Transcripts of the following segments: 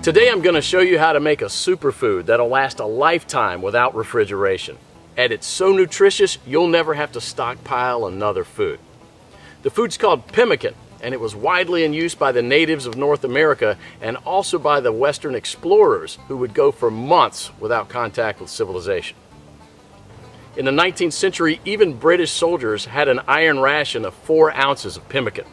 Today I'm going to show you how to make a superfood that'll last a lifetime without refrigeration. And it's so nutritious, you'll never have to stockpile another food. The food's called pemmican, and it was widely in use by the natives of North America and also by the Western explorers who would go for months without contact with civilization. In the 19th century, even British soldiers had an iron ration of 4 ounces of pemmican.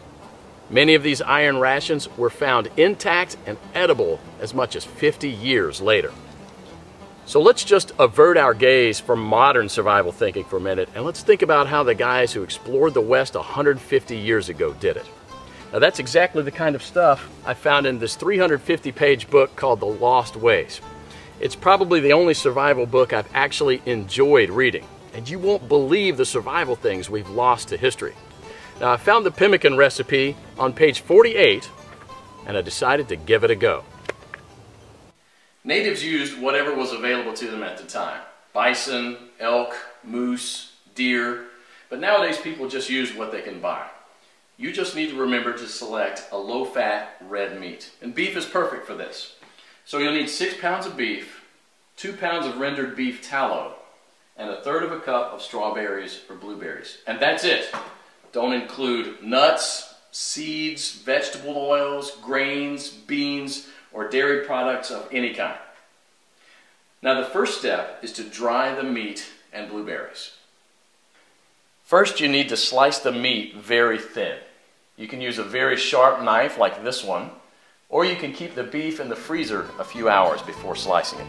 Many of these iron rations were found intact and edible as much as 50 years later. So let's just avert our gaze from modern survival thinking for a minute, and let's think about how the guys who explored the West 150 years ago did it. Now that's exactly the kind of stuff I found in this 350-page book called The Lost Ways. It's probably the only survival book I've actually enjoyed reading, and you won't believe the survival things we've lost to history. Now I found the pemmican recipe on page 48, and I decided to give it a go. Natives used whatever was available to them at the time. Bison, elk, moose, deer, but nowadays people just use what they can buy. You just need to remember to select a low-fat red meat, and beef is perfect for this. So you'll need 6 pounds of beef, 2 pounds of rendered beef tallow, and 1/3 cup of strawberries or blueberries. And that's it. Don't include nuts, seeds, vegetable oils, grains, beans, or dairy products of any kind. Now the first step is to dry the meat and blueberries. First you need to slice the meat very thin. You can use a very sharp knife like this one, or you can keep the beef in the freezer a few hours before slicing it.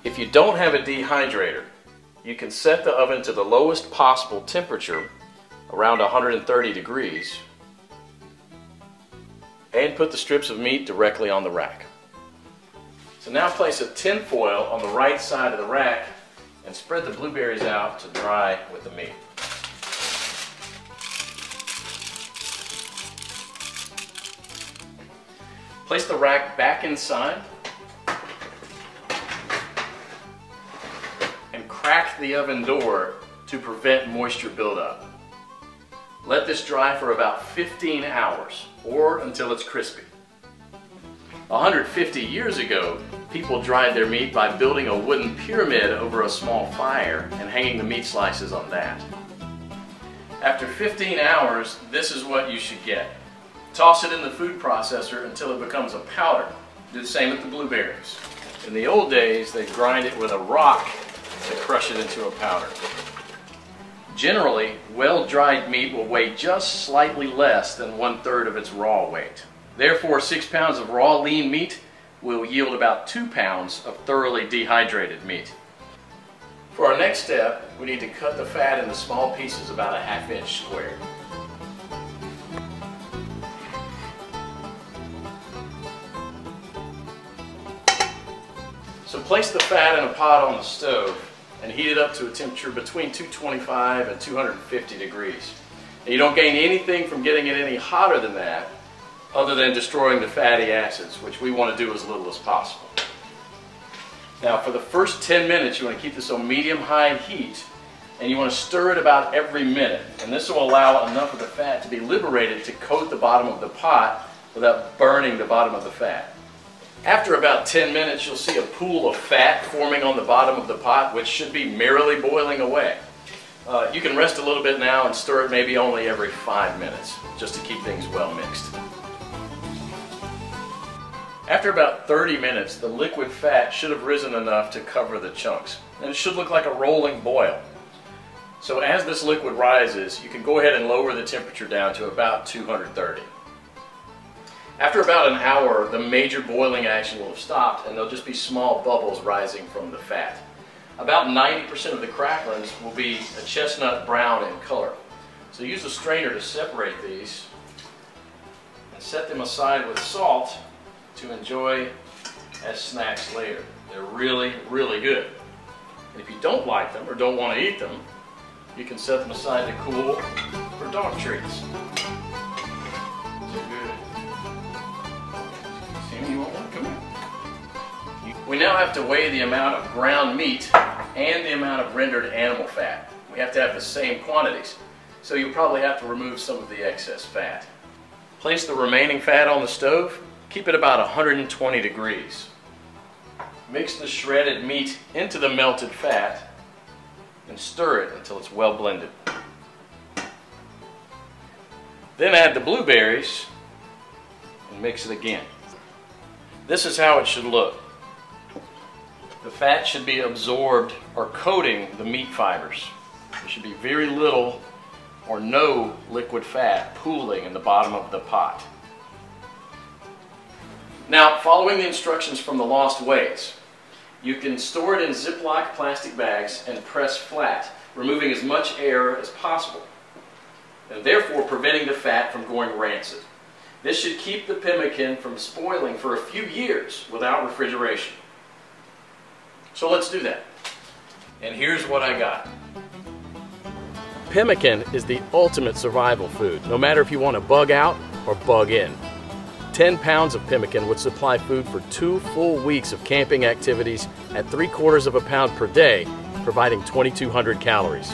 If you don't have a dehydrator, you can set the oven to the lowest possible temperature, around 130 degrees, and put the strips of meat directly on the rack. So now place a tin foil on the right side of the rack and spread the blueberries out to dry with the meat. Place the rack back inside and crack the oven door to prevent moisture buildup. Let this dry for about 15 hours or until it's crispy. 150 years ago, people dried their meat by building a wooden pyramid over a small fire and hanging the meat slices on that. After 15 hours, this is what you should get. Toss it in the food processor until it becomes a powder. Do the same with the blueberries. In the old days, they grind it with a rock to crush it into a powder. Generally, well-dried meat will weigh just slightly less than 1/3 of its raw weight. Therefore, 6 pounds of raw lean meat will yield about 2 pounds of thoroughly dehydrated meat. For our next step, we need to cut the fat into small pieces about a 1/2 inch square. So place the fat in a pot on the stove and heat it up to a temperature between 225 and 250 degrees. And you don't gain anything from getting it any hotter than that, other than destroying the fatty acids, which we want to do as little as possible. Now for the first 10 minutes you want to keep this on medium-high heat, and you want to stir it about every minute, and this will allow enough of the fat to be liberated to coat the bottom of the pot without burning the bottom of the fat. After about 10 minutes you'll see a pool of fat forming on the bottom of the pot, which should be merrily boiling away. You can rest a little bit now and stir it maybe only every 5 minutes, just to keep things well mixed. After about 30 minutes, the liquid fat should have risen enough to cover the chunks, and it should look like a rolling boil. So as this liquid rises, you can go ahead and lower the temperature down to about 230. After about an hour, the major boiling action will have stopped, and there'll just be small bubbles rising from the fat. About 90% of the cracklings will be a chestnut brown in color. So use a strainer to separate these and set them aside with salt to enjoy as snacks later. They're really, really good. And if you don't like them or don't want to eat them, you can set them aside to cool for dog treats. They're good. Sammy, you want one? Come here. We now have to weigh the amount of ground meat and the amount of rendered animal fat. We have to have the same quantities, so you'll probably have to remove some of the excess fat. Place the remaining fat on the stove. Keep it about 120 degrees. Mix the shredded meat into the melted fat and stir it until it's well blended. Then add the blueberries and mix it again. This is how it should look. The fat should be absorbed or coating the meat fibers. There should be very little or no liquid fat pooling in the bottom of the pot. Now, following the instructions from the Lost Ways, you can store it in Ziploc plastic bags and press flat, removing as much air as possible, and therefore preventing the fat from going rancid. This should keep the pemmican from spoiling for a few years without refrigeration. So let's do that. And here's what I got. Pemmican is the ultimate survival food, no matter if you want to bug out or bug in. 10 pounds of pemmican would supply food for 2 full weeks of camping activities at 3/4 of a pound per day, providing 2,200 calories.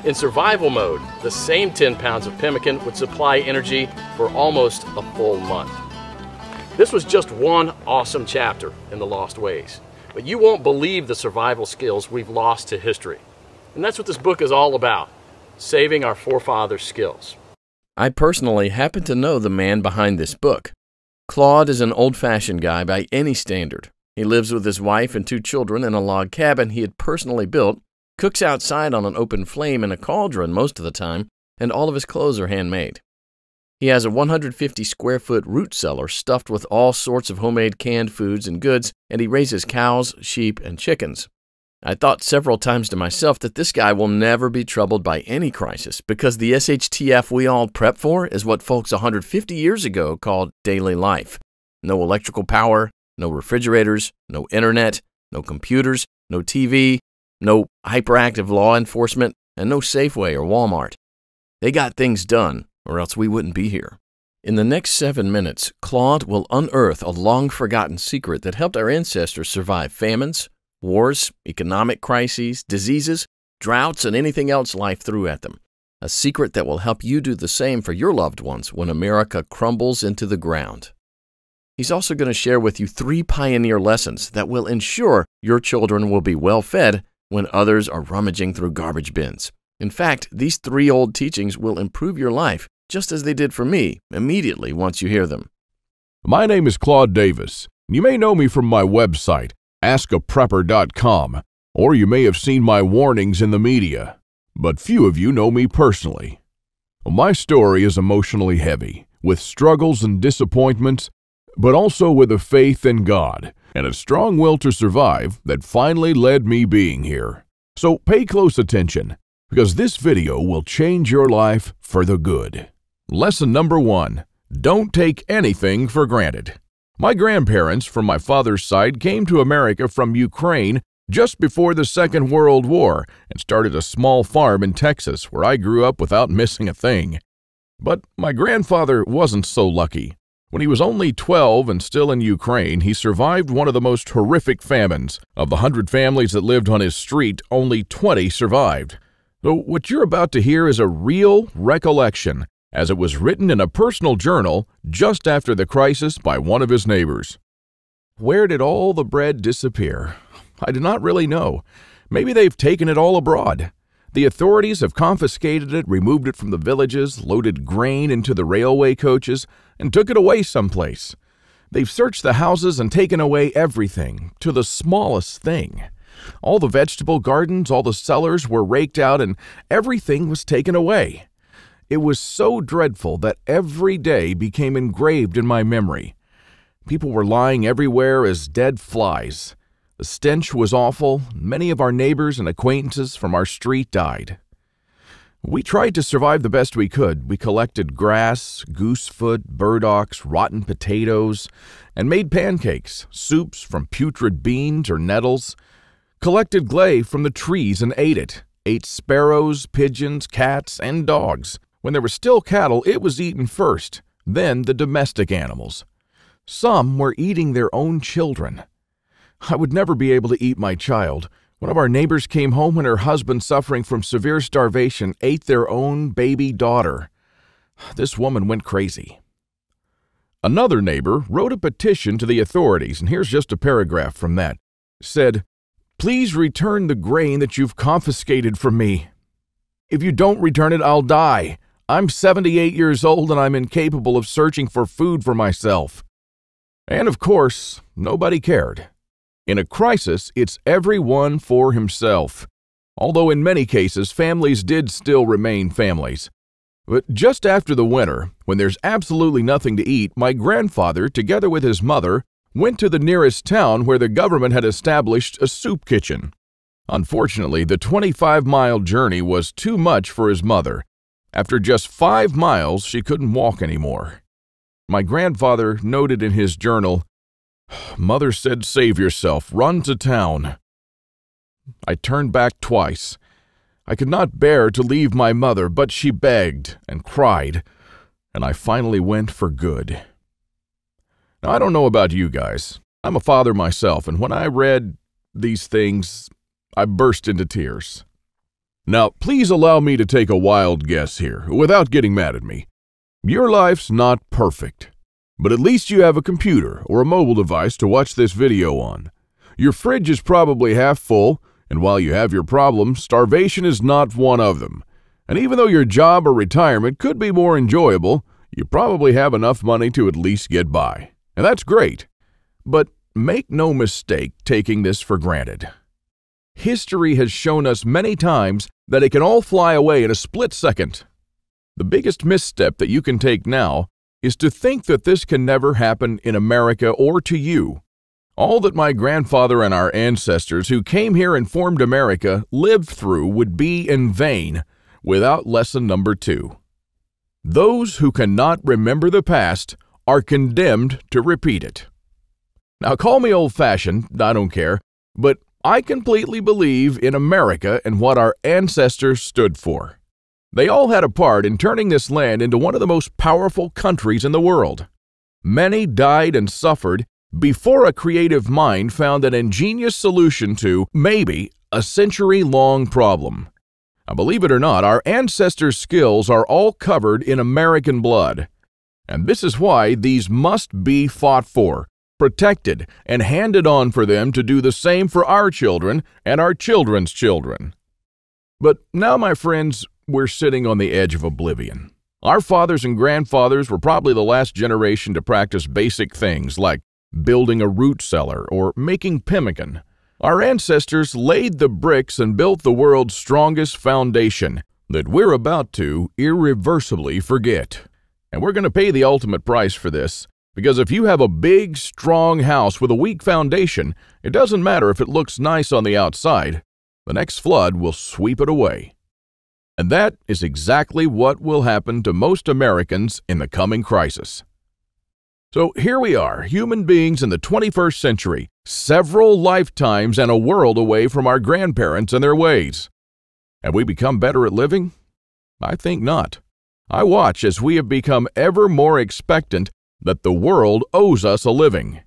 In survival mode, the same 10 pounds of pemmican would supply energy for almost a full month. This was just one awesome chapter in the Lost Ways, but you won't believe the survival skills we've lost to history. And that's what this book is all about, saving our forefathers' skills. I personally happen to know the man behind this book. Claude is an old-fashioned guy by any standard. He lives with his wife and 2 children in a log cabin he had personally built, cooks outside on an open flame in a cauldron most of the time, and all of his clothes are handmade. He has a 150-square-foot root cellar stuffed with all sorts of homemade canned foods and goods, and he raises cows, sheep, and chickens. I thought several times to myself that this guy will never be troubled by any crisis because the SHTF we all prep for is what folks 150 years ago called daily life. No electrical power, no refrigerators, no internet, no computers, no TV, no hyperactive law enforcement, and no Safeway or Walmart. They got things done, or else we wouldn't be here. In the next 7 minutes, Claude will unearth a long-forgotten secret that helped our ancestors survive famines, wars, economic crises, diseases, droughts, and anything else life threw at them. A secret that will help you do the same for your loved ones when America crumbles into the ground. He's also going to share with you 3 pioneer lessons that will ensure your children will be well fed when others are rummaging through garbage bins. In fact, these 3 old teachings will improve your life just as they did for me immediately once you hear them. My name is Claude Davis. You may know me from my website, askaprepper.com, or you may have seen my warnings in the media, but few of you know me personally. My story is emotionally heavy, with struggles and disappointments, but also with a faith in God and a strong will to survive that finally led me being here. So pay close attention, because this video will change your life for the good. Lesson number 1, don't take anything for granted. My grandparents from my father's side came to America from Ukraine just before the Second World War and started a small farm in Texas where I grew up without missing a thing. But my grandfather wasn't so lucky. When he was only 12 and still in Ukraine, he survived one of the most horrific famines. Of the 100 families that lived on his street, only 20 survived. So what you're about to hear is a real recollection, as it was written in a personal journal just after the crisis by one of his neighbors. Where did all the bread disappear? I do not really know. Maybe they've taken it all abroad. The authorities have confiscated it, removed it from the villages, loaded grain into the railway coaches, and took it away someplace. They've searched the houses and taken away everything, to the smallest thing. All the vegetable gardens, all the cellars were raked out, and everything was taken away. It was so dreadful that every day became engraved in my memory. People were lying everywhere as dead flies. The stench was awful. Many of our neighbors and acquaintances from our street died. We tried to survive the best we could. We collected grass, goosefoot, burdocks, rotten potatoes, and made pancakes, soups from putrid beans or nettles, collected clay from the trees and ate it, ate sparrows, pigeons, cats, and dogs. When there were still cattle, it was eaten first, then the domestic animals. Some were eating their own children. I would never be able to eat my child. One of our neighbors came home when her husband, suffering from severe starvation, ate their own baby daughter. This woman went crazy. Another neighbor wrote a petition to the authorities, and here's just a paragraph from that. It said, "Please return the grain that you've confiscated from me. If you don't return it, I'll die. I'm 78 years old and I'm incapable of searching for food for myself." And of course, nobody cared. In a crisis, it's everyone for himself. Although in many cases, families did still remain families. But just after the winter, when there's absolutely nothing to eat, my grandfather, together with his mother, went to the nearest town where the government had established a soup kitchen. Unfortunately, the 25-mile journey was too much for his mother. After just 5 miles, she couldn't walk anymore. My grandfather noted in his journal, "Mother said, save yourself, run to town." I turned back twice. I could not bear to leave my mother, but she begged and cried, and I finally went for good. Now, I don't know about you guys. I'm a father myself, and when I read these things, I burst into tears. Now, please allow me to take a wild guess here, without getting mad at me. Your life's not perfect, but at least you have a computer or a mobile device to watch this video on. Your fridge is probably half full, and while you have your problems, starvation is not one of them. And even though your job or retirement could be more enjoyable, you probably have enough money to at least get by. And that's great. But make no mistake taking this for granted. History has shown us many times that it can all fly away in a split second. The biggest misstep that you can take now is to think that this can never happen in America or to you. All that my grandfather and our ancestors who came here and formed America lived through would be in vain without lesson number 2. Those who cannot remember the past are condemned to repeat it. Now, call me old-fashioned, I don't care, but I completely believe in America and what our ancestors stood for. They all had a part in turning this land into one of the most powerful countries in the world. Many died and suffered before a creative mind found an ingenious solution to, maybe, a century-long problem. Now, believe it or not, our ancestors' skills are all covered in American blood. And this is why these must be fought for, protected, and handed on for them to do the same for our children and our children's children. But now, my friends, we're sitting on the edge of oblivion. Our fathers and grandfathers were probably the last generation to practice basic things like building a root cellar or making pemmican. Our ancestors laid the bricks and built the world's strongest foundation that we're about to irreversibly forget. And we're going to pay the ultimate price for this, because if you have a big, strong house with a weak foundation, it doesn't matter if it looks nice on the outside. The next flood will sweep it away. And that is exactly what will happen to most Americans in the coming crisis. So here we are, human beings in the 21st century, several lifetimes and a world away from our grandparents and their ways. Have we become better at living? I think not. I watch as we have become ever more expectant that the world owes us a living.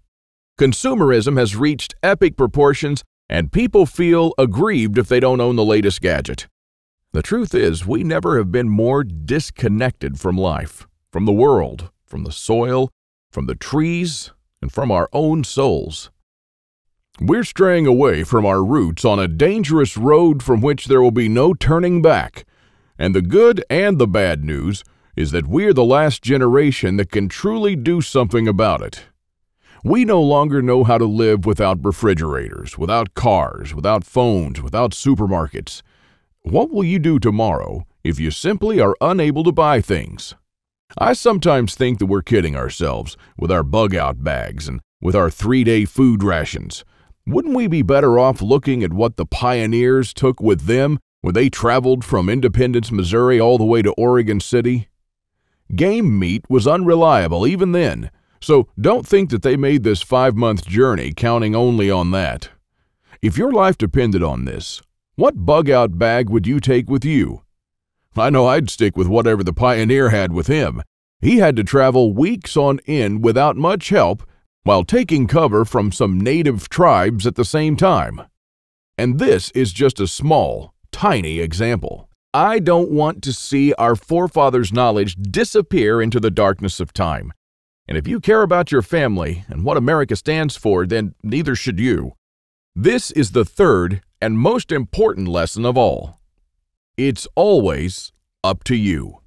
Consumerism has reached epic proportions, and people feel aggrieved if they don't own the latest gadget. The truth is, we never have been more disconnected from life, from the world, from the soil, from the trees, and from our own souls. We're straying away from our roots on a dangerous road from which there will be no turning back. And the good and the bad news is that we're the last generation that can truly do something about it. We no longer know how to live without refrigerators, without cars, without phones, without supermarkets. What will you do tomorrow if you simply are unable to buy things? I sometimes think that we're kidding ourselves with our bug-out bags and with our 3-day food rations. Wouldn't we be better off looking at what the pioneers took with them when they traveled from Independence, Missouri all the way to Oregon City? Game meat was unreliable even then, so don't think that they made this 5-month journey counting only on that. If your life depended on this, what bug-out bag would you take with you? I know I'd stick with whatever the pioneer had with him. He had to travel weeks on end without much help while taking cover from some native tribes at the same time. And this is just a small, tiny example. I don't want to see our forefathers' knowledge disappear into the darkness of time. And if you care about your family and what America stands for, then neither should you. This is the third and most important lesson of all. It's always up to you.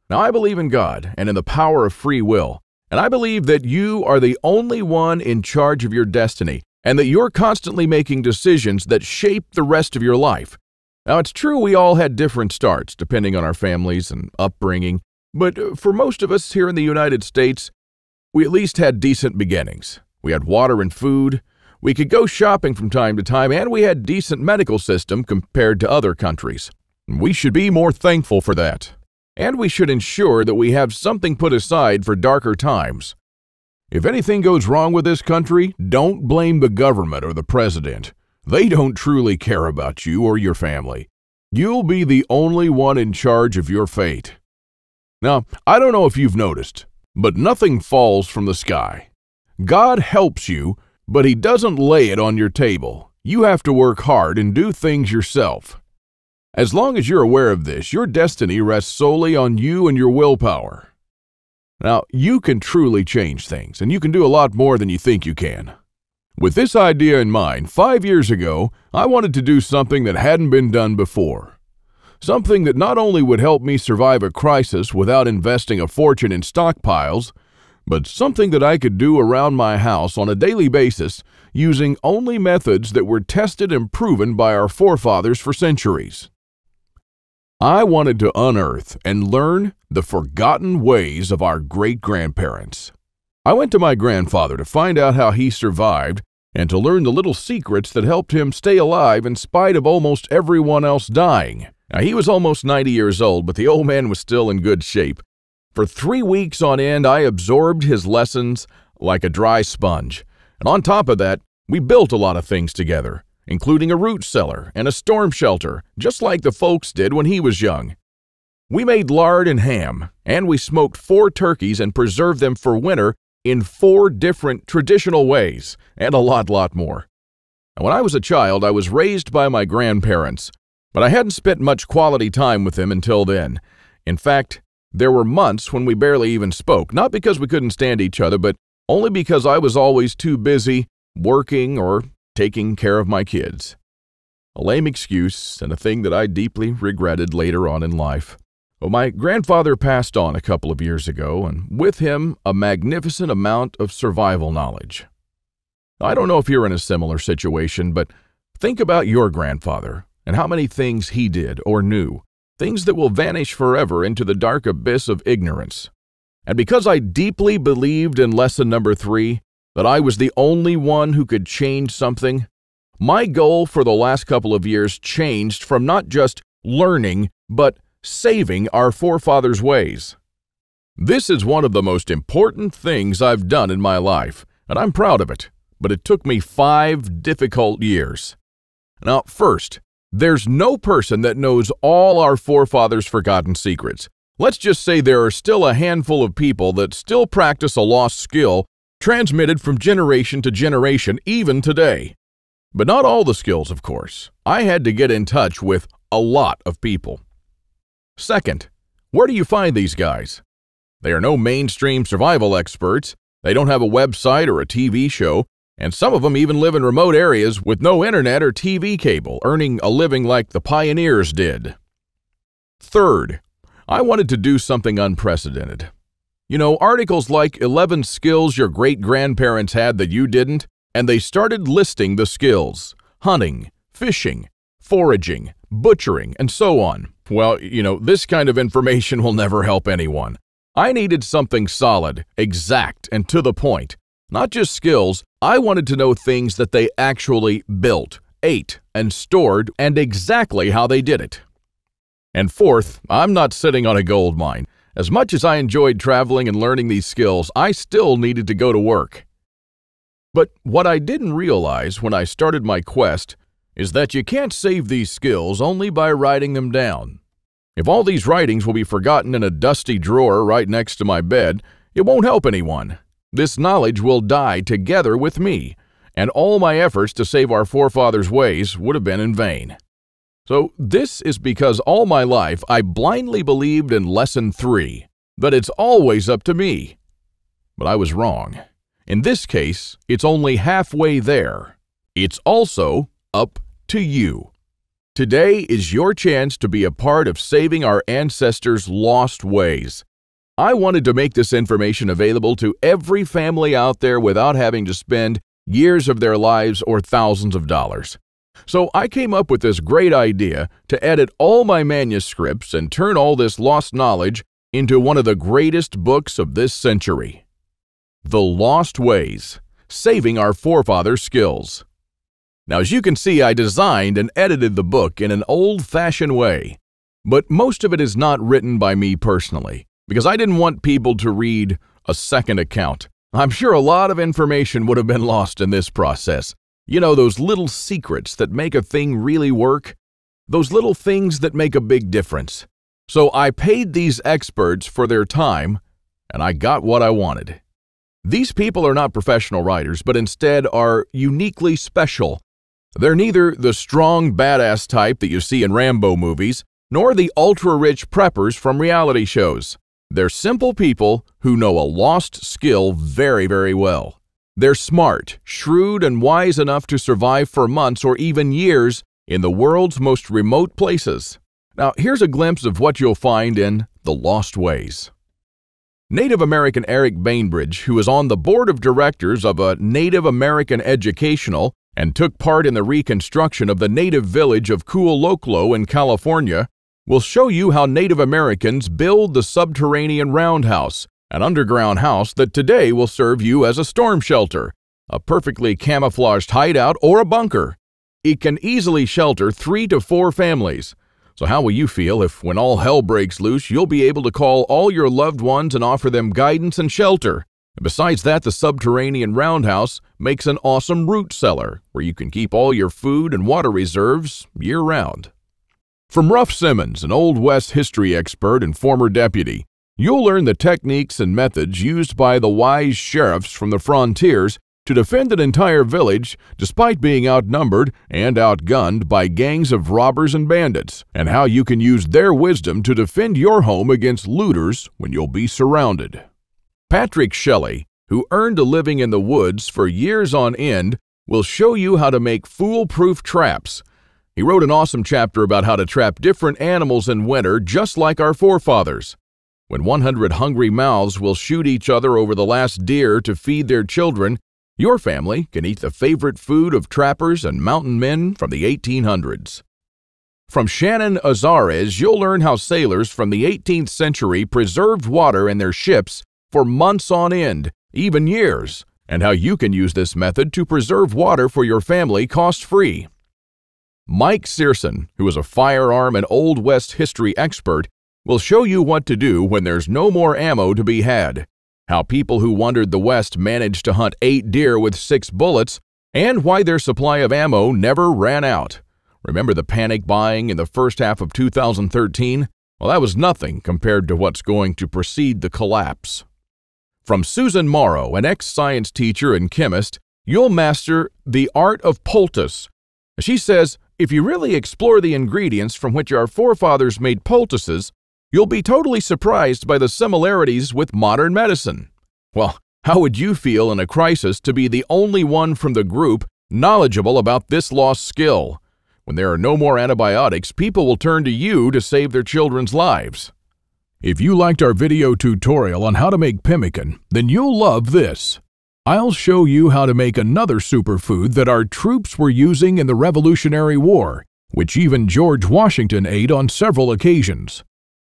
Now, I believe in God and in the power of free will, and I believe that you are the only one in charge of your destiny, and that you're constantly making decisions that shape the rest of your life. Now, it's true we all had different starts, depending on our families and upbringing, but for most of us here in the United States, we at least had decent beginnings. We had water and food, we could go shopping from time to time, and we had a decent medical system compared to other countries. We should be more thankful for that. And we should ensure that we have something put aside for darker times. If anything goes wrong with this country, don't blame the government or the president. They don't truly care about you or your family. You'll be the only one in charge of your fate. Now, I don't know if you've noticed, but nothing falls from the sky. God helps you, but He doesn't lay it on your table. You have to work hard and do things yourself. As long as you're aware of this, your destiny rests solely on you and your willpower. Now, you can truly change things, and you can do a lot more than you think you can. With this idea in mind, 5 years ago, I wanted to do something that hadn't been done before. Something that not only would help me survive a crisis without investing a fortune in stockpiles, but something that I could do around my house on a daily basis using only methods that were tested and proven by our forefathers for centuries. I wanted to unearth and learn the forgotten ways of our great-grandparents. I went to my grandfather to find out how he survived and to learn the little secrets that helped him stay alive in spite of almost everyone else dying. Now, he was almost 90 years old, but the old man was still in good shape. For 3 weeks on end, I absorbed his lessons like a dry sponge. And on top of that, we built a lot of things together, including a root cellar and a storm shelter, just like the folks did when he was young. We made lard and ham, and we smoked 4 turkeys and preserved them for winter in 4 different traditional ways, and a lot more. Now, when I was a child, I was raised by my grandparents, but I hadn't spent much quality time with them until then. In fact, there were months when we barely even spoke, not because we couldn't stand each other, but only because I was always too busy working or taking care of my kids. A lame excuse and a thing that I deeply regretted later on in life. Well, my grandfather passed on a couple of years ago, and with him, a magnificent amount of survival knowledge. I don't know if you're in a similar situation, but think about your grandfather and how many things he did or knew, things that will vanish forever into the dark abyss of ignorance. And because I deeply believed in lesson number 3, that I was the only one who could change something, my goal for the last couple of years changed from not just learning, but saving our forefathers' ways. This is one of the most important things I've done in my life, and I'm proud of it, but it took me 5 difficult years. Now, first, there's no person that knows all our forefathers' forgotten secrets. Let's just say there are still a handful of people that still practice a lost skill transmitted from generation to generation, even today. But not all the skills, of course. I had to get in touch with a lot of people. Second, where do you find these guys? They are no mainstream survival experts, they don't have a website or a TV show, and some of them even live in remote areas with no internet or TV cable, earning a living like the pioneers did. Third, I wanted to do something unprecedented. You know, articles like 11 skills your great-grandparents had that you didn't, and they started listing the skills: hunting, fishing, foraging, butchering, and so on. Well, this kind of information will never help anyone. I needed something solid, exact, and to the point. Not just skills, I wanted to know things that they actually built, ate, and stored, and exactly how they did it. And fourth, I'm not sitting on a gold mine. As much as I enjoyed traveling and learning these skills, I still needed to go to work. But what I didn't realize when I started my quest is that you can't save these skills only by writing them down. If all these writings will be forgotten in a dusty drawer right next to my bed, it won't help anyone. This knowledge will die together with me, and all my efforts to save our forefathers' ways would have been in vain. So this is because all my life I blindly believed in Lesson 3, that it's always up to me. But I was wrong. In this case, it's only halfway there. It's also up to you. Today is your chance to be a part of saving our ancestors' lost ways. I wanted to make this information available to every family out there without having to spend years of their lives or thousands of dollars. So I came up with this great idea to edit all my manuscripts and turn all this lost knowledge into one of the greatest books of this century. The Lost Ways, Saving Our Forefathers' Skills. Now, as you can see, I designed and edited the book in an old-fashioned way, but most of it is not written by me personally, because I didn't want people to read a second account. I'm sure a lot of information would have been lost in this process. You know, those little secrets that make a thing really work? Those little things that make a big difference. So I paid these experts for their time, and I got what I wanted. These people are not professional writers, but instead are uniquely special. They're neither the strong, badass type that you see in Rambo movies, nor the ultra-rich preppers from reality shows. They're simple people who know a lost skill very, very well. They're smart, shrewd, and wise enough to survive for months or even years in the world's most remote places. Now, here's a glimpse of what you'll find in The Lost Ways. Native American Eric Bainbridge, who is on the board of directors of a Native American educational and took part in the reconstruction of the native village of Kualoklo in California, will show you how Native Americans build the subterranean roundhouse, an underground house that today will serve you as a storm shelter, a perfectly camouflaged hideout, or a bunker. It can easily shelter 3 to 4 families. So how will you feel if, when all hell breaks loose, you'll be able to call all your loved ones and offer them guidance and shelter? And besides that, the subterranean roundhouse makes an awesome root cellar where you can keep all your food and water reserves year-round. From Ruff Simmons, an Old West history expert and former deputy, you'll learn the techniques and methods used by the wise sheriffs from the frontiers to defend an entire village despite being outnumbered and outgunned by gangs of robbers and bandits, and how you can use their wisdom to defend your home against looters when you'll be surrounded. Patrick Shelley, who earned a living in the woods for years on end, will show you how to make foolproof traps. He wrote an awesome chapter about how to trap different animals in winter just like our forefathers. When 100 hungry mouths will shoot each other over the last deer to feed their children, your family can eat the favorite food of trappers and mountain men from the 1800s. From Shannon Azares, you'll learn how sailors from the 18th century preserved water in their ships for months on end, even years, and how you can use this method to preserve water for your family cost-free. Mike Searson, who is a firearm and Old West history expert, will show you what to do when there's no more ammo to be had, how people who wandered the West managed to hunt 8 deer with 6 bullets, and why their supply of ammo never ran out. Remember the panic buying in the first half of 2013? Well, that was nothing compared to what's going to precede the collapse. From Susan Morrow, an ex-science teacher and chemist, you'll master the art of poultice. She says, if you really explore the ingredients from which our forefathers made poultices, you'll be totally surprised by the similarities with modern medicine. Well, how would you feel in a crisis to be the only one from the group knowledgeable about this lost skill? When there are no more antibiotics, people will turn to you to save their children's lives. If you liked our video tutorial on how to make pemmican, then you'll love this. I'll show you how to make another superfood that our troops were using in the Revolutionary War, which even George Washington ate on several occasions.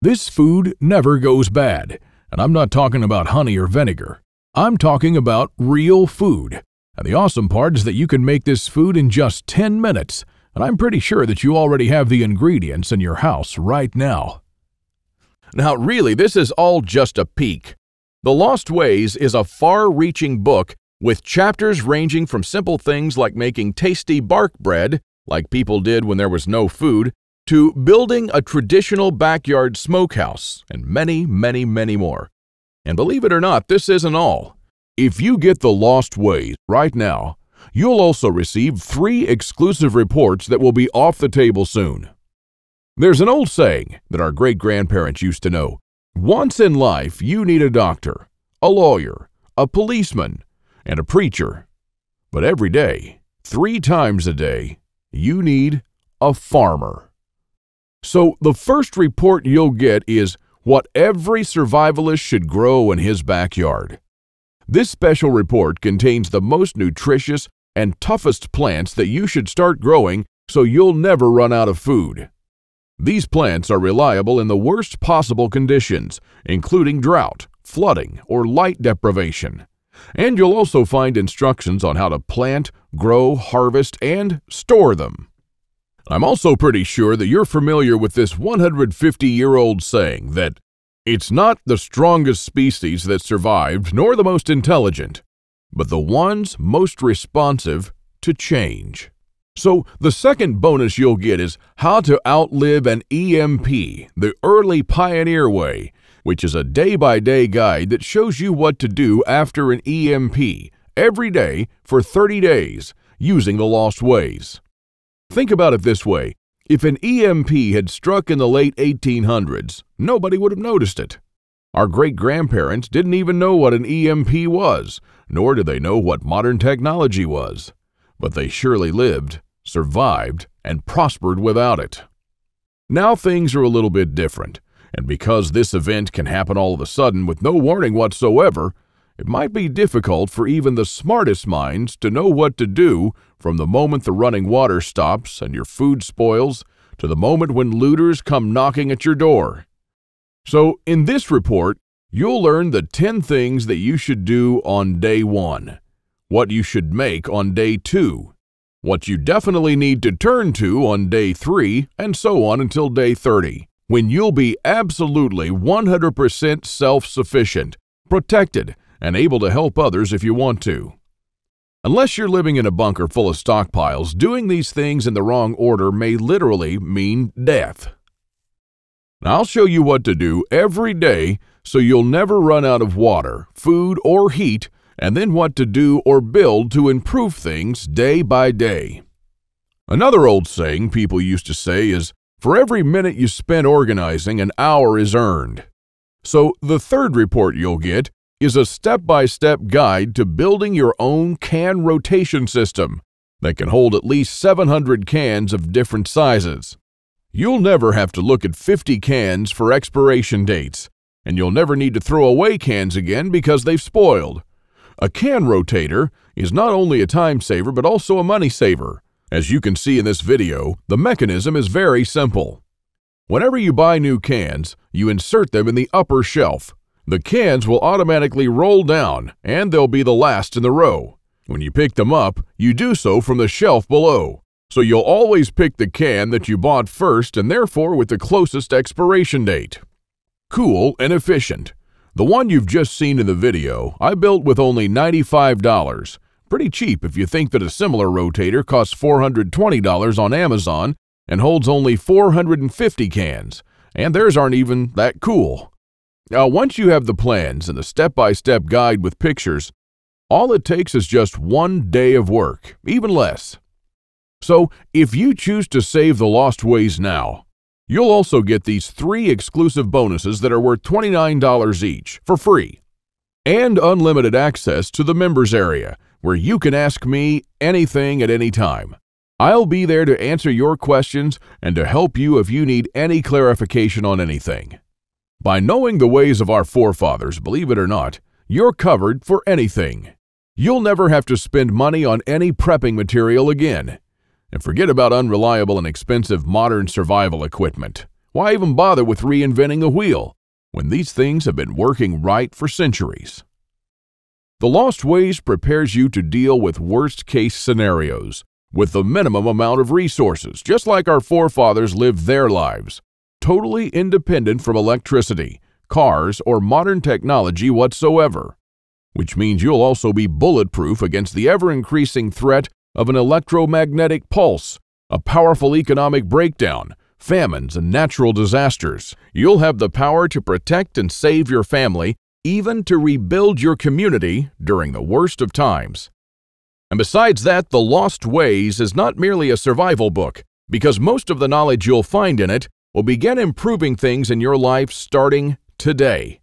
This food never goes bad, and I'm not talking about honey or vinegar. I'm talking about real food. And the awesome part is that you can make this food in just 10 minutes, and I'm pretty sure that you already have the ingredients in your house right now. Now, really, this is all just a peek. The Lost Ways is a far-reaching book with chapters ranging from simple things like making tasty bark bread, like people did when there was no food, to building a traditional backyard smokehouse, and many, many, many more. And believe it or not, this isn't all. If you get The Lost Ways right now, You'll also receive 3 exclusive reports that will be off the table soon. There's an old saying that our great-grandparents used to know. Once in life, you need a doctor, a lawyer, a policeman, and a preacher. But every day, 3 times a day, you need a farmer. So the first report you'll get is what every survivalist should grow in his backyard. This special report contains the most nutritious and toughest plants that you should start growing so you'll never run out of food. These plants are reliable in the worst possible conditions, including drought, flooding, or light deprivation. And you'll also find instructions on how to plant, grow, harvest, and store them. I'm also pretty sure that you're familiar with this 150-year-old saying that it's not the strongest species that survived nor the most intelligent, but the ones most responsive to change. So the second bonus you'll get is how to outlive an EMP, the Early Pioneer Way, which is a day-by-day guide that shows you what to do after an EMP every day for 30 days using the Lost Ways. Think about it this way. If an EMP had struck in the late 1800s, nobody would have noticed it. Our great-grandparents didn't even know what an EMP was, nor did they know what modern technology was. But they surely lived, survived, and prospered without it. Now things are a little bit different, and because this event can happen all of a sudden with no warning whatsoever, it might be difficult for even the smartest minds to know what to do from the moment the running water stops and your food spoils to the moment when looters come knocking at your door. So in this report, you'll learn the 10 things that you should do on day 1, what you should make on day 2, what you definitely need to turn to on day 3, and so on until day 30, when you'll be absolutely 100% self-sufficient, protected, and able to help others if you want to. Unless you're living in a bunker full of stockpiles, doing these things in the wrong order may literally mean death. Now, I'll show you what to do every day so you'll never run out of water, food, or heat, and then what to do or build to improve things day by day. Another old saying people used to say is, for every minute you spend organizing, an hour is earned. So the third report you'll get is a step-by-step guide to building your own can rotation system that can hold at least 700 cans of different sizes. You'll never have to look at 50 cans for expiration dates, and you'll never need to throw away cans again because they've spoiled. A can rotator is not only a time saver but also a money saver. As you can see in this video, the mechanism is very simple. Whenever you buy new cans, you insert them in the upper shelf. The cans will automatically roll down, and they'll be the last in the row. When you pick them up, you do so from the shelf below. So you'll always pick the can that you bought first and therefore with the closest expiration date. Cool and efficient. The one you've just seen in the video, I built with only $95. Pretty cheap if you think that a similar rotator costs $420 on Amazon and holds only 450 cans, and theirs aren't even that cool. Now, once you have the plans and the step-by-step guide with pictures, all it takes is just 1 day of work, even less. So, if you choose to save the Lost Ways now, you'll also get these 3 exclusive bonuses that are worth $29 each, for free, and unlimited access to the members area, where you can ask me anything at any time. I'll be there to answer your questions and to help you if you need any clarification on anything. By knowing the ways of our forefathers, believe it or not, you're covered for anything. You'll never have to spend money on any prepping material again. And forget about unreliable and expensive modern survival equipment. Why even bother with reinventing the wheel when these things have been working right for centuries? The Lost Ways prepares you to deal with worst-case scenarios with the minimum amount of resources, just like our forefathers lived their lives, totally independent from electricity, cars, or modern technology whatsoever, which means you'll also be bulletproof against the ever-increasing threat of an electromagnetic pulse, a powerful economic breakdown, famines, and natural disasters. You'll have the power to protect and save your family, even to rebuild your community during the worst of times. And besides that, The Lost Ways is not merely a survival book, because most of the knowledge you'll find in it will begin improving things in your life starting today.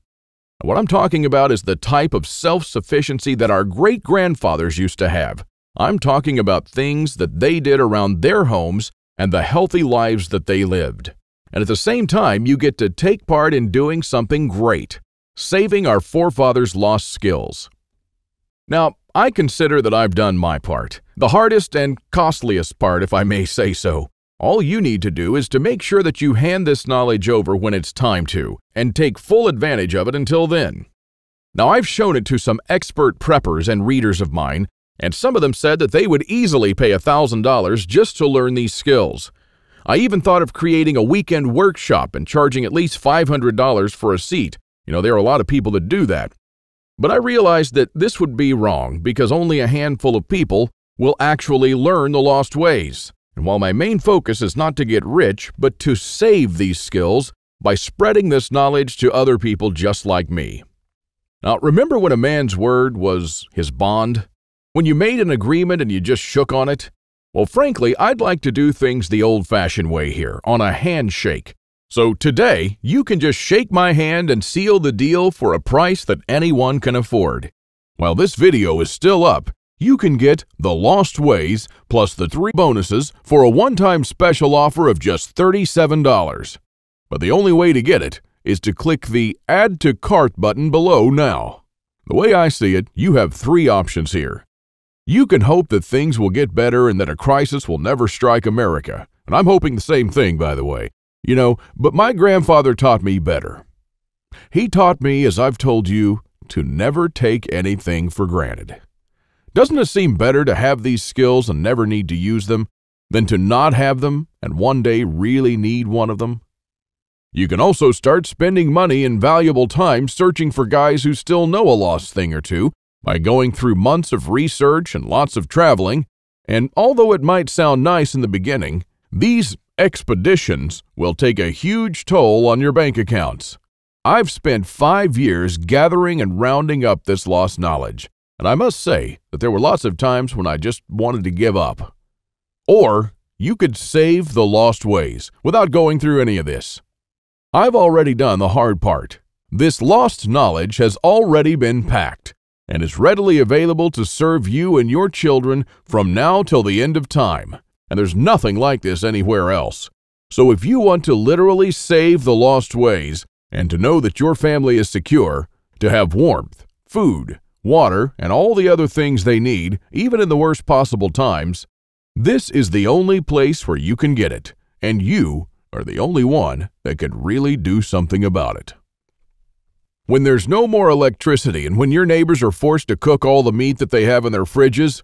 And what I'm talking about is the type of self-sufficiency that our great-grandfathers used to have. I'm talking about things that they did around their homes and the healthy lives that they lived. And at the same time, you get to take part in doing something great, saving our forefathers' lost skills. Now, I consider that I've done my part, the hardest and costliest part, if I may say so. All you need to do is to make sure that you hand this knowledge over when it's time to, and take full advantage of it until then. Now, I've shown it to some expert preppers and readers of mine, and some of them said that they would easily pay $1,000 just to learn these skills. I even thought of creating a weekend workshop and charging at least $500 for a seat. There are a lot of people that do that. But I realized that this would be wrong because only a handful of people will actually learn the lost ways. And while my main focus is not to get rich, but to save these skills by spreading this knowledge to other people just like me. Now, remember when a man's word was his bond? When you made an agreement and you just shook on it? Well, frankly, I'd like to do things the old-fashioned way here, on a handshake. So today, you can just shake my hand and seal the deal for a price that anyone can afford. While this video is still up, you can get The Lost Ways plus the 3 bonuses for a one-time special offer of just $37. But the only way to get it is to click the Add to Cart button below now. The way I see it, you have 3 options here. You can hope that things will get better and that a crisis will never strike America. And I'm hoping the same thing, by the way. But my grandfather taught me better. He taught me, as I've told you, to never take anything for granted. Doesn't it seem better to have these skills and never need to use them than to not have them and one day really need one of them? You can also start spending money and valuable time searching for guys who still know a lost thing or two by going through months of research and lots of traveling. And although it might sound nice in the beginning, these expeditions will take a huge toll on your bank accounts. I've spent 5 years gathering and rounding up this lost knowledge, and I must say that there were lots of times when I just wanted to give up. Or you could save the lost ways without going through any of this. I've already done the hard part. This lost knowledge has already been packed and is readily available to serve you and your children from now till the end of time. And there's nothing like this anywhere else. So if you want to literally save the lost ways and to know that your family is secure, to have warmth, food, water, and all the other things they need, even in the worst possible times, this is the only place where you can get it, and you are the only one that can really do something about it. When there's no more electricity and when your neighbors are forced to cook all the meat that they have in their fridges,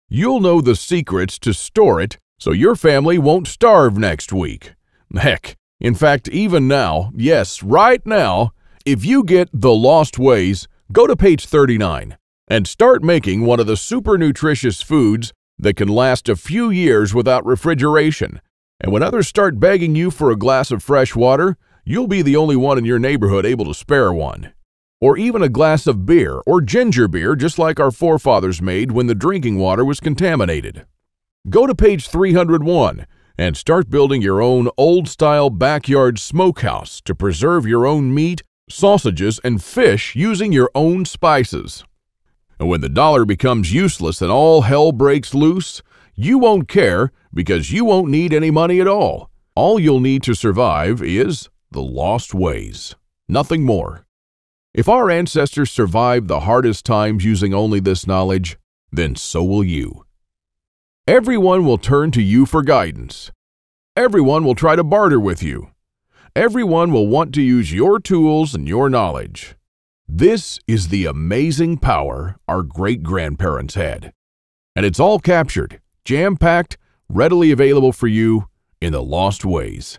you'll know the secrets to store it so your family won't starve next week. Heck, in fact, even now, yes, right now, if you get The Lost Ways, go to page 39 and start making one of the super nutritious foods that can last a few years without refrigeration. And when others start begging you for a glass of fresh water, you'll be the only one in your neighborhood able to spare one. Or even a glass of beer or ginger beer, just like our forefathers made when the drinking water was contaminated. Go to page 301 and start building your own old-style backyard smokehouse to preserve your own meat, sausages, and fish using your own spices. And when the dollar becomes useless and all hell breaks loose, you won't care because you won't need any money at all. All you'll need to survive is the lost ways. Nothing more. If our ancestors survived the hardest times using only this knowledge, then so will you. Everyone will turn to you for guidance. Everyone will try to barter with you. Everyone will want to use your tools and your knowledge. This is the amazing power our great-grandparents had. And it's all captured, jam-packed, readily available for you in The Lost Ways.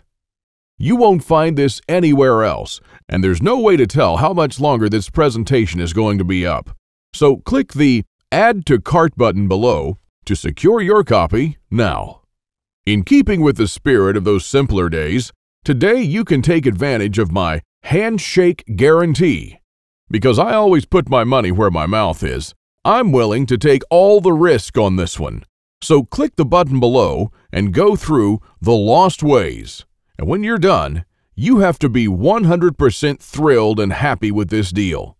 You won't find this anywhere else, and there's no way to tell how much longer this presentation is going to be up. So click the Add to Cart button below to secure your copy now. In keeping with the spirit of those simpler days, today you can take advantage of my handshake guarantee. Because I always put my money where my mouth is, I'm willing to take all the risk on this one. So click the button below and go through The Lost Ways. And when you're done, you have to be 100% thrilled and happy with this deal.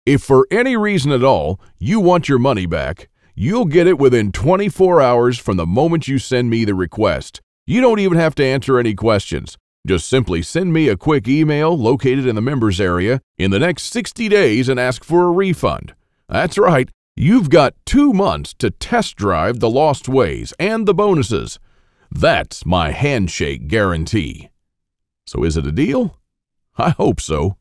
If for any reason at all you want your money back, you'll get it within 24 hours from the moment you send me the request. You don't even have to answer any questions. Just simply send me a quick email located in the members area in the next 60 days and ask for a refund. That's right, you've got 2 months to test drive The Lost Ways and the bonuses. That's my handshake guarantee. So is it a deal? I hope so.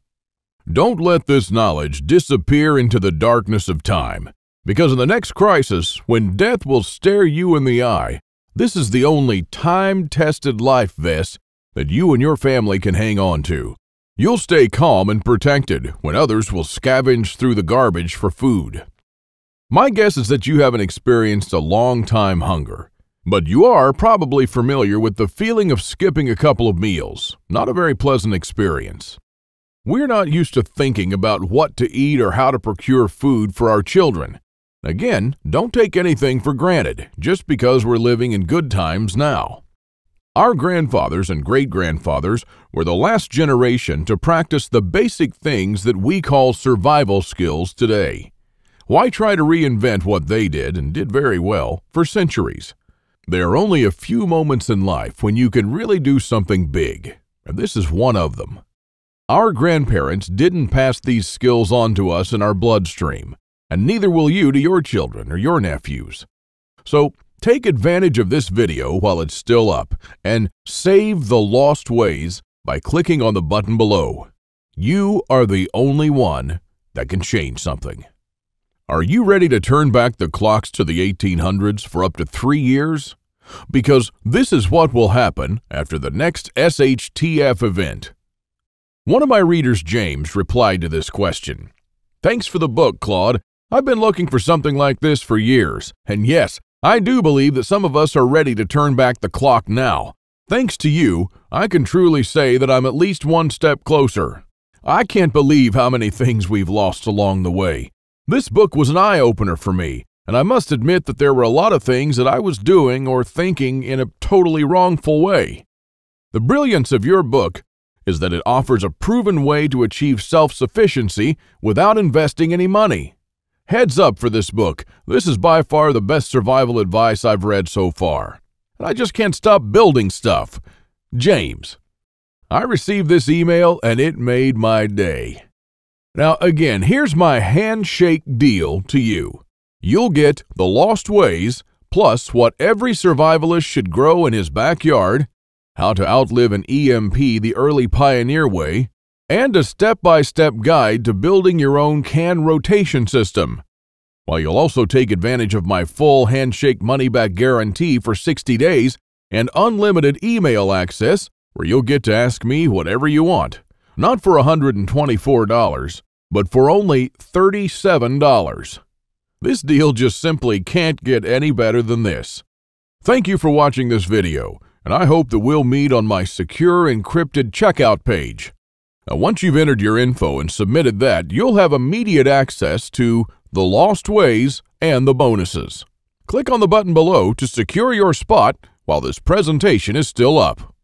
Don't let this knowledge disappear into the darkness of time, because in the next crisis, when death will stare you in the eye, this is the only time-tested life vest that you and your family can hang on to. You'll stay calm and protected when others will scavenge through the garbage for food. My guess is that you haven't experienced a long-time hunger, but you are probably familiar with the feeling of skipping a couple of meals. Not a very pleasant experience. We're not used to thinking about what to eat or how to procure food for our children. Again, don't take anything for granted just because we're living in good times now. Our grandfathers and great-grandfathers were the last generation to practice the basic things that we call survival skills today. Why try to reinvent what they did, and did very well, for centuries? There are only a few moments in life when you can really do something big, and this is one of them. Our grandparents didn't pass these skills on to us in our bloodstream, and neither will you to your children or your nephews. So, take advantage of this video while it's still up and save The Lost Ways by clicking on the button below. You are the only one that can change something. Are you ready to turn back the clocks to the 1800s for up to 3 years? Because this is what will happen after the next SHTF event. One of my readers, James, replied to this question. Thanks for the book, Claude. I've been looking for something like this for years, and yes, I do believe that some of us are ready to turn back the clock now. Thanks to you, I can truly say that I'm at least one step closer. I can't believe how many things we've lost along the way. This book was an eye-opener for me, and I must admit that there were a lot of things that I was doing or thinking in a totally wrongful way. The brilliance of your book is that it offers a proven way to achieve self-sufficiency without investing any money. Heads up for this book. This is by far the best survival advice I've read so far. And I just can't stop building stuff. James. I received this email and it made my day. Now again, here's my handshake deal to you. You'll get The Lost Ways, plus what every survivalist should grow in his backyard, how to outlive an EMP the early pioneer way, and a step-by-step guide to building your own can rotation system. While you'll also take advantage of my full handshake money-back guarantee for 60 days and unlimited email access where you'll get to ask me whatever you want. Not for $124, but for only $37. This deal just simply can't get any better than this. Thank you for watching this video, and I hope that we'll meet on my secure encrypted checkout page. Now, once you've entered your info and submitted that, you'll have immediate access to The Lost Ways and the bonuses. Click on the button below to secure your spot while this presentation is still up.